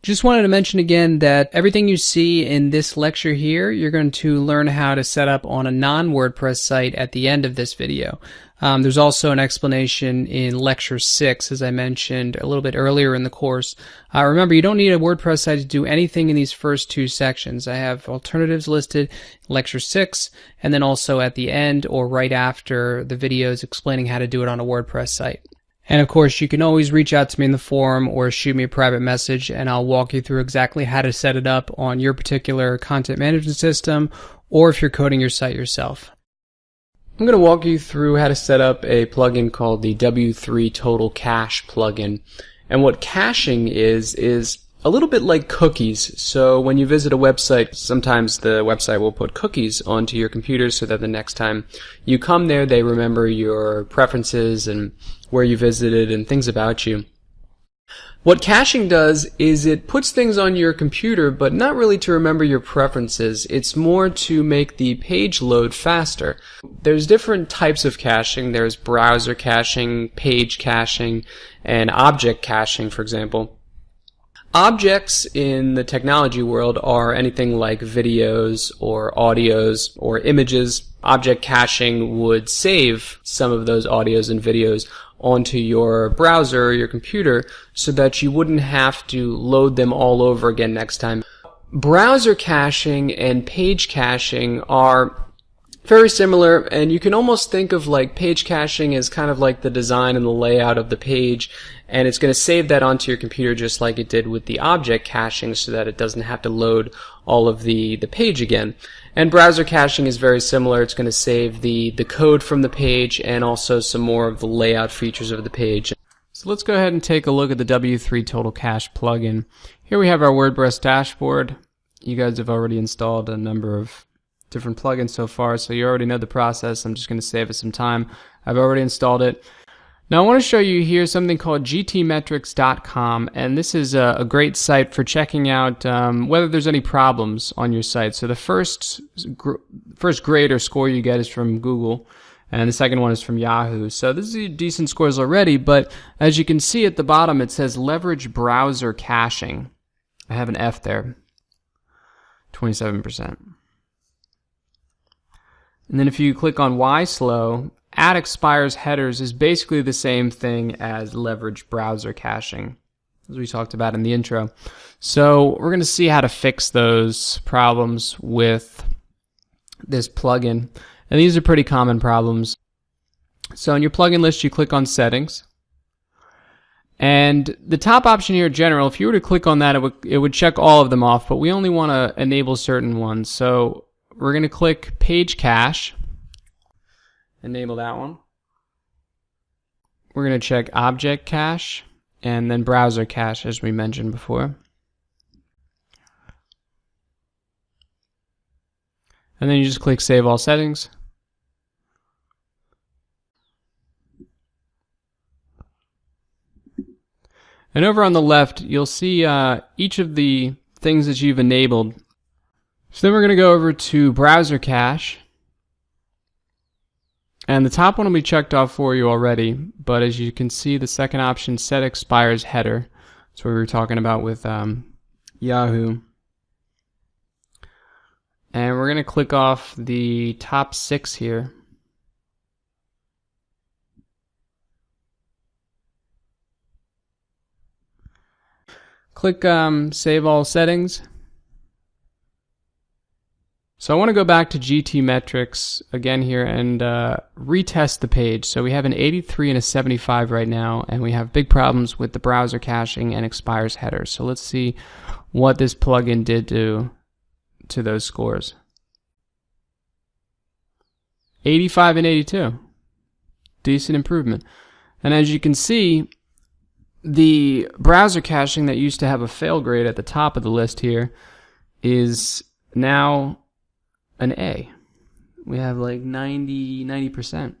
Just wanted to mention again that everything you see in this lecture here, you're going to learn how to set up on a non-WordPress site at the end of this video. There's also an explanation in Lecture 6, as I mentioned a little bit earlier in the course. Remember, you don't need a WordPress site to do anything in these first two sections. I have alternatives listed in Lecture 6, and then also at the end or right after the videos explaining how to do it on a WordPress site. And of course, you can always reach out to me in the forum or shoot me a private message, and I'll walk you through exactly how to set it up on your particular content management system, or if you're coding your site yourself. I'm going to walk you through how to set up a plugin called the W3 Total Cache plugin. And what caching is a little bit like cookies. So when you visit a website, sometimes the website will put cookies onto your computer so that the next time you come there, they remember your preferences and where you visited and things about you. What caching does is it puts things on your computer, but not really to remember your preferences. It's more to make the page load faster. There's different types of caching. There's browser caching, page caching, and object caching, for example. Objects in the technology world are anything like videos or audios or images. Object caching would save some of those audios and videos onto your browser or your computer so that you wouldn't have to load them all over again next time. Browser caching and page caching are very similar, and you can almost think of like page caching as kind of like the design and the layout of the page, and it's going to save that onto your computer just like it did with the object caching so that it doesn't have to load all of the page again. And browser caching is very similar. It's going to save the code from the page and also some more of the layout features of the page. So let's go ahead and take a look at the W3 Total Cache plugin. Here we have our WordPress dashboard. You guys have already installed a number of different plugins so far, so you already know the process. I'm just going to save us some time. I've already installed it. Now I want to show you here something called gtmetrix.com, and this is a great site for checking out whether there's any problems on your site. So the first grade or score you get is from Google, and the second one is from Yahoo. So this is decent scores already, but as you can see at the bottom it says leverage browser caching. I have an F there, 27%. And then if you click on why slow, add expires headers is basically the same thing as leverage browser caching, as we talked about in the intro. So we're going to see how to fix those problems with this plugin. And these are pretty common problems. So in your plugin list, you click on settings. And the top option here, general, if you were to click on that, it would check all of them off, but we only want to enable certain ones. So we're going to click page cache. Enable that one. We're going to check object cache and then browser cache, as we mentioned before. And then you just click save all settings. And over on the left, you'll see each of the things that you've enabled. So then we're going to go over to browser cache. And the top one will be checked off for you already, but as you can see, the second option, set expires header. That's what we were talking about with Yahoo. And we're going to click off the top 6 here. Click save all settings. So I want to go back to GTmetrix again here and retest the page. So we have an 83 and a 75 right now, and we have big problems with the browser caching and expires header. So let's see what this plugin did to those scores. 85 and 82. Decent improvement. And as you can see, the browser caching that used to have a fail grade at the top of the list here is now an A. We have like 90%.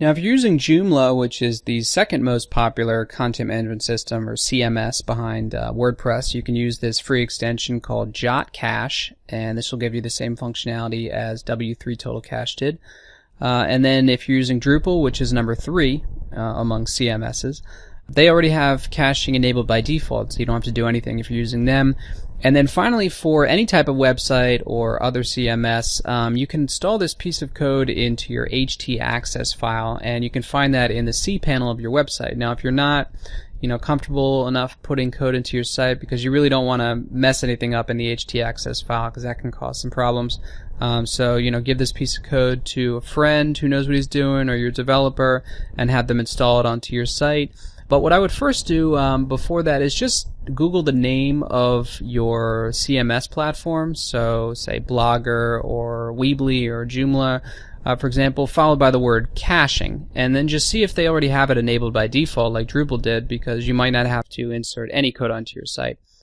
Now if you're using Joomla, which is the second most popular content management system or CMS behind WordPress, you can use this free extension called JotCache, and this will give you the same functionality as W3 Total Cache did. And then if you're using Drupal, which is number 3 among CMSs, They already have caching enabled by default, so you don't have to do anything if you're using them. And then finally, for any type of website or other CMS, you can install this piece of code into your htaccess file, and you can find that in the cPanel of your website. Now, if you're not comfortable enough putting code into your site because you really don't want to mess anything up in the htaccess file, because that can cause some problems. So give this piece of code to a friend who knows what he's doing, or your developer, and have them install it onto your site. But what I would first do before that is just Google the name of your CMS platform, so say Blogger or Weebly or Joomla, for example, followed by the word caching, and then just see if they already have it enabled by default like Drupal did, because you might not have to insert any code onto your site.